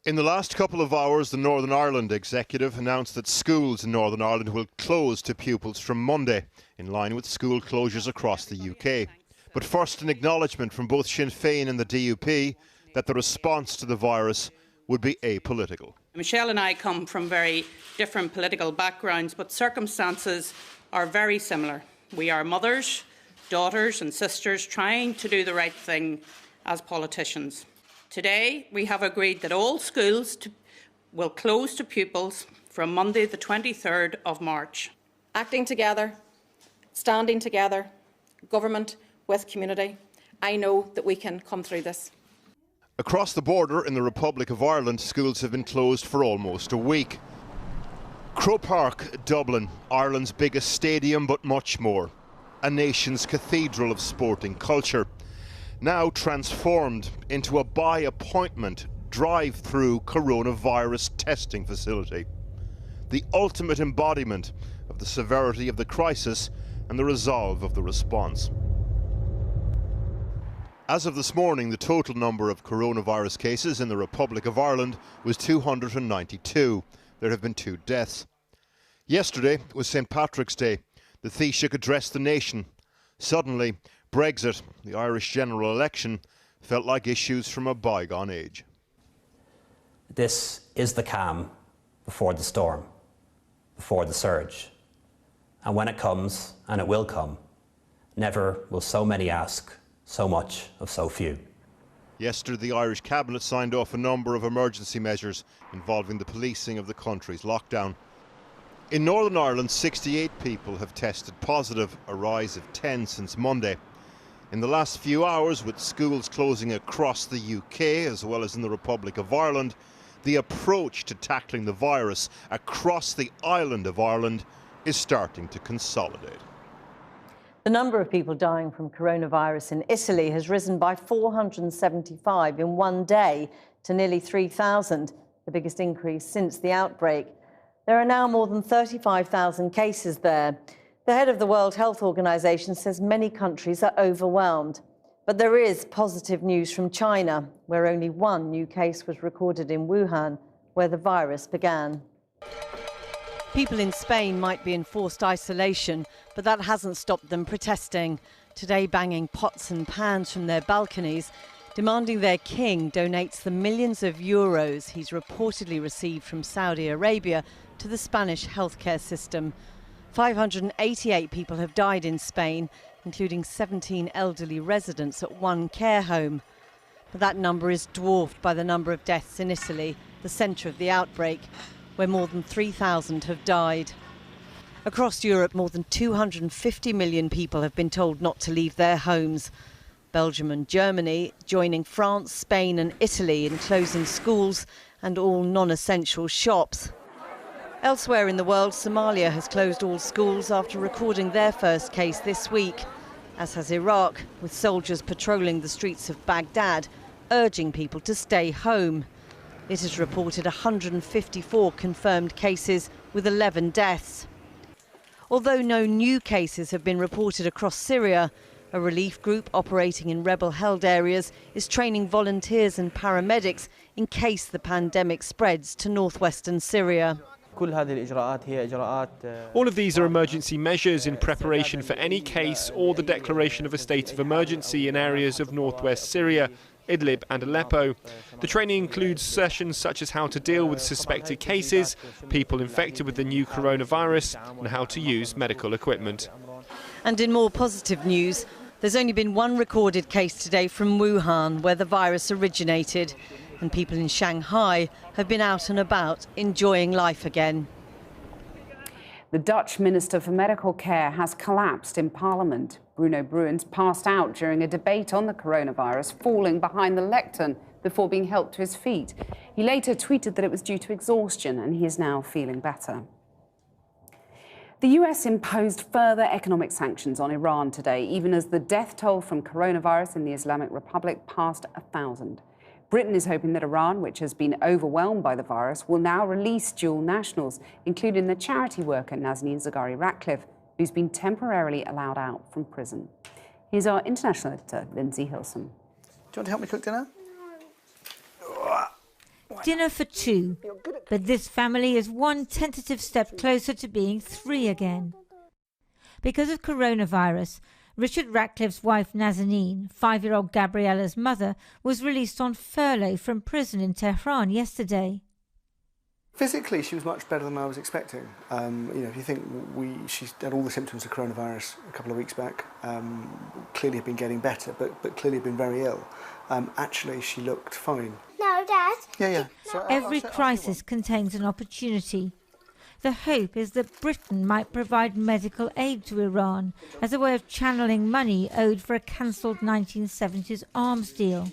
In the last couple of hours, the Northern Ireland executive announced that schools in Northern Ireland will close to pupils from Monday, in line with school closures across the UK. But first, an acknowledgement from both Sinn Féin and the DUP that the response to the virus would be apolitical. Michelle and I come from very different political backgrounds, but circumstances are very similar. We are mothers, daughters and sisters trying to do the right thing as politicians. Today, we have agreed that all schools will close to pupils from Monday the 23rd of March. Acting together, standing together, government with community, I know that we can come through this. Across the border in the Republic of Ireland, schools have been closed for almost a week. Croke Park, Dublin, Ireland's biggest stadium, but much more. A nation's cathedral of sporting culture. Now transformed into a by-appointment, drive-through coronavirus testing facility. The ultimate embodiment of the severity of the crisis and the resolve of the response. As of this morning, the total number of coronavirus cases in the Republic of Ireland was 292. There have been 2 deaths. Yesterday was St. Patrick's Day. The Taoiseach addressed the nation. Suddenly, Brexit, the Irish general election, felt like issues from a bygone age. This is the calm before the storm, before the surge. And when it comes, and it will come, never will so many ask so much of so few. Yesterday, the Irish Cabinet signed off a number of emergency measures involving the policing of the country's lockdown. In Northern Ireland, 68 people have tested positive, a rise of 10 since Monday. In the last few hours, with schools closing across the UK as well as in the Republic of Ireland, the approach to tackling the virus across the island of Ireland is starting to consolidate. The number of people dying from coronavirus in Italy has risen by 475 in one day to nearly 3,000, the biggest increase since the outbreak. There are now more than 35,000 cases there. The head of the World Health Organization says many countries are overwhelmed. But there is positive news from China, where only one new case was recorded in Wuhan, where the virus began. People in Spain might be in forced isolation, but that hasn't stopped them protesting. Today, banging pots and pans from their balconies, demanding their king donates the millions of euros he's reportedly received from Saudi Arabia to the Spanish healthcare system. 588 people have died in Spain, including 17 elderly residents at one care home. But that number is dwarfed by the number of deaths in Italy, the centre of the outbreak, where more than 3,000 have died. Across Europe, more than 250 million people have been told not to leave their homes. Belgium and Germany joining France, Spain and Italy in closing schools and all non-essential shops. Elsewhere in the world, Somalia has closed all schools after recording their first case this week, as has Iraq, with soldiers patrolling the streets of Baghdad, urging people to stay home. It has reported 154 confirmed cases with 11 deaths. Although no new cases have been reported across Syria, a relief group operating in rebel-held areas is training volunteers and paramedics in case the pandemic spreads to northwestern Syria. All of these are emergency measures in preparation for any case or the declaration of a state of emergency in areas of northwest Syria, Idlib and Aleppo. The training includes sessions such as how to deal with suspected cases, people infected with the new coronavirus, and how to use medical equipment. And in more positive news, there's only been one recorded case today from Wuhan, where the virus originated. And people in Shanghai have been out and about, enjoying life again. The Dutch Minister for Medical Care has collapsed in Parliament. Bruno Bruins passed out during a debate on the coronavirus, falling behind the lectern before being helped to his feet. He later tweeted that it was due to exhaustion, and he is now feeling better. The US imposed further economic sanctions on Iran today, even as the death toll from coronavirus in the Islamic Republic passed 1,000. Britain is hoping that Iran, which has been overwhelmed by the virus, will now release dual nationals, including the charity worker Nazanin Zaghari-Ratcliffe, who's been temporarily allowed out from prison. Here's our international editor, Lindsay Hilson. Do you want to help me cook dinner? dinner for two, but this family is one tentative step closer to being three again. Because of coronavirus, Richard Ratcliffe's wife Nazanin, 5-year-old Gabriella's mother, was released on furlough from prison in Tehran yesterday. Physically, she was much better than I was expecting. If you think she had all the symptoms of coronavirus a couple of weeks back, clearly had been getting better, but clearly had been very ill. Actually, she looked fine. No, Dad. Yeah. So Every crisis contains an opportunity. The hope is that Britain might provide medical aid to Iran as a way of channeling money owed for a cancelled 1970s arms deal.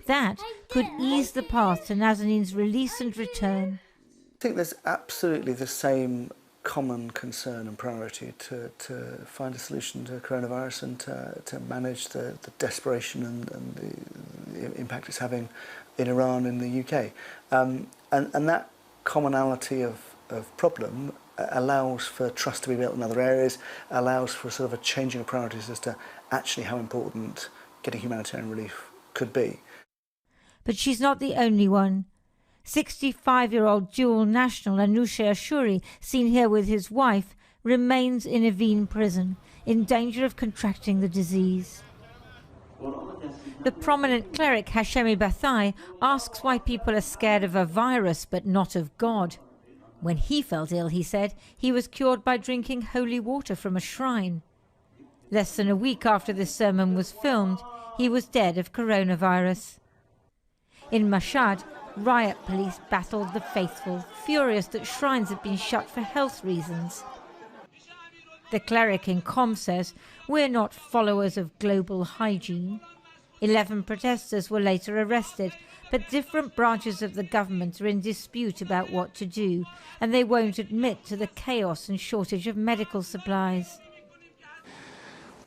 That could ease the path to Nazanin's release and return. I think there's absolutely the same common concern and priority to find a solution to coronavirus and to manage the desperation and the impact it's having in Iran and the UK. And that commonality of problem allows for trust to be built in other areas, allows for sort of a changing of priorities as to actually how important getting humanitarian relief could be. But she's not the only one. 65-year-old dual national Anousheh Ashuri, seen here with his wife, remains in Evin prison, in danger of contracting the disease. The prominent cleric Hashemi Bathai asks why people are scared of a virus but not of God. When he felt ill, he said, he was cured by drinking holy water from a shrine. Less than a week after this sermon was filmed, he was dead of coronavirus. In Mashhad, riot police battled the faithful, furious that shrines had been shut for health reasons. The cleric in Qom says, "We're not followers of global hygiene." 11 protesters were later arrested, but different branches of the government are in dispute about what to do, and they won't admit to the chaos and shortage of medical supplies.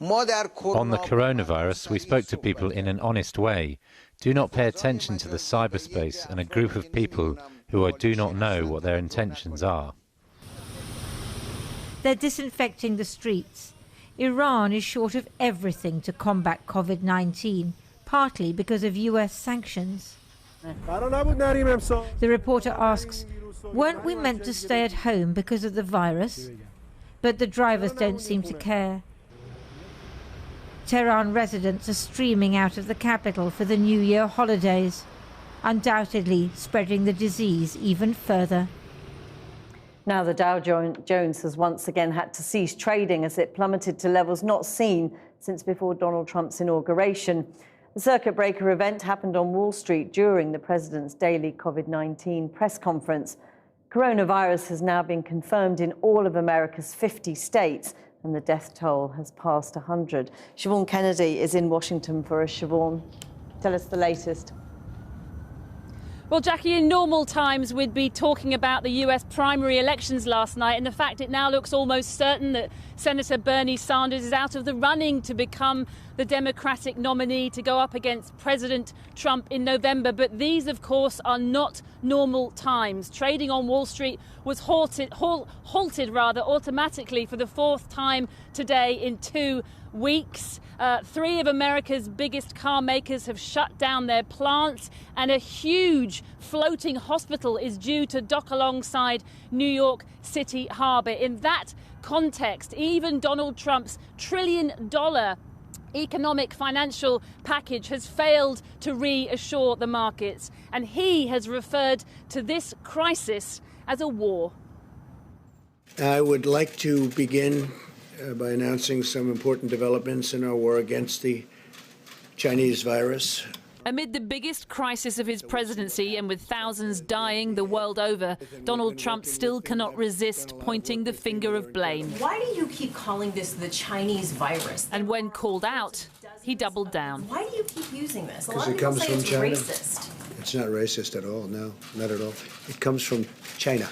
On the coronavirus, we spoke to people in an honest way. Do not pay attention to the cyberspace and a group of people who do not know what their intentions are. They're disinfecting the streets. Iran is short of everything to combat COVID-19, partly because of US sanctions. The reporter asks, weren't we meant to stay at home because of the virus? But the drivers don't seem to care. Tehran residents are streaming out of the capital for the New Year holidays, undoubtedly spreading the disease even further. Now the Dow Jones has once again had to cease trading as it plummeted to levels not seen since before Donald Trump's inauguration. The circuit breaker event happened on Wall Street during the president's daily COVID-19 press conference. Coronavirus has now been confirmed in all of America's 50 states, and the death toll has passed 100. Siobhan Kennedy is in Washington for us. Siobhan, tell us the latest. Well, Jackie, in normal times, we'd be talking about the US primary elections last night and the fact it now looks almost certain that Senator Bernie Sanders is out of the running to become the Democratic nominee to go up against President Trump in November. But these, of course, are not normal times. Trading on Wall Street was halted automatically for the fourth time today in 2 weeks. 3 of America's biggest car makers have shut down their plants, and a huge floating hospital is due to dock alongside New York City Harbor. In that context, even Donald Trump's trillion-dollar economic financial package has failed to reassure the markets, and he has referred to this crisis as a war. I would like to begin by announcing some important developments in our war against the Chinese virus. Amid the biggest crisis of his presidency and with thousands dying the world over, Donald Trump still cannot resist pointing the finger of blame. Why do you keep calling this the Chinese virus? And when called out, he doubled down. Why do you keep using this? Because it comes from China. Racist. It's not racist at all, no, not at all. It comes from China.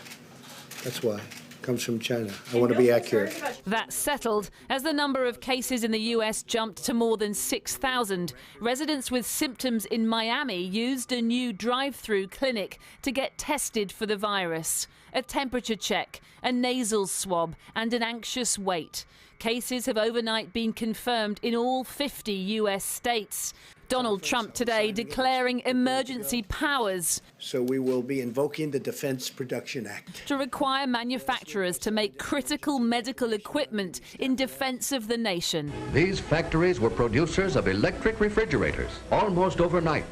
That's why. Comes from China. I want to be accurate. That's settled as the number of cases in the US jumped to more than 6,000. Residents with symptoms in Miami used a new drive-through clinic to get tested for the virus. A temperature check, a nasal swab and an anxious wait. Cases have overnight been confirmed in all 50 US states. Donald Trump today declaring emergency powers. So we will be invoking the Defense Production Act to require manufacturers to make critical medical equipment in defense of the nation. These factories were producers of electric refrigerators. Almost overnight,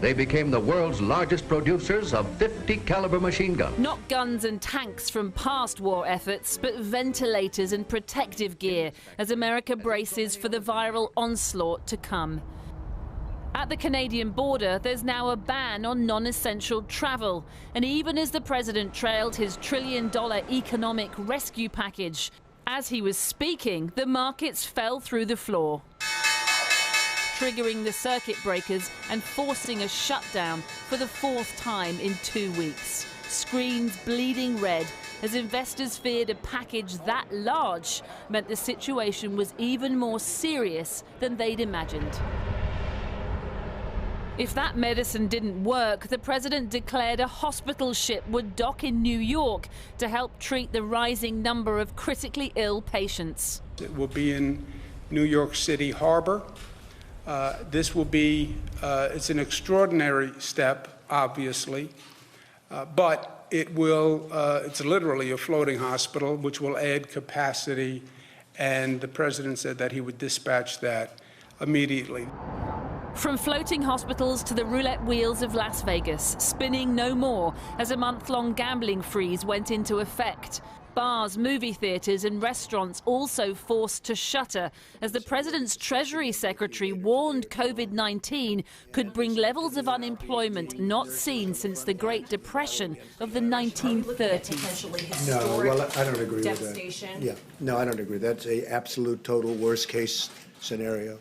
they became the world's largest producers of 50 caliber machine guns. Not guns and tanks from past war efforts, but ventilators and protective gear as America braces for the viral onslaught to come. At the Canadian border, there's now a ban on non-essential travel. And even as the president trailed his $1 trillion economic rescue package, as he was speaking, the markets fell through the floor, triggering the circuit breakers and forcing a shutdown for the 4th time in 2 weeks. Screens bleeding red as investors feared a package that large meant the situation was even more serious than they'd imagined. If that medicine didn't work, the president declared a hospital ship would dock in New York to help treat the rising number of critically ill patients. It will be in New York City Harbor. This will be, it's an extraordinary step, obviously, but it will, it's literally a floating hospital, which will add capacity, and the president said that he would dispatch that immediately. From floating hospitals to the roulette wheels of Las Vegas, spinning no more as a month-long gambling freeze went into effect. Bars, movie theatres and restaurants also forced to shutter as the president's Treasury Secretary warned COVID-19 could bring levels of unemployment not seen since the Great Depression of the 1930s. No, well, I don't agree with that. Yeah, no, I don't agree. That's an absolute, total worst-case scenario.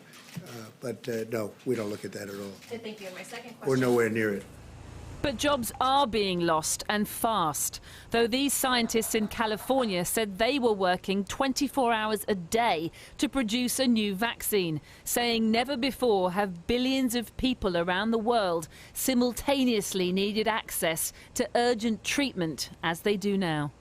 But no, we don't look at that at all. Thank you. And my second question. We're nowhere near it. But jobs are being lost, and fast. Though these scientists in California said they were working 24 hours a day to produce a new vaccine, saying never before have billions of people around the world simultaneously needed access to urgent treatment as they do now.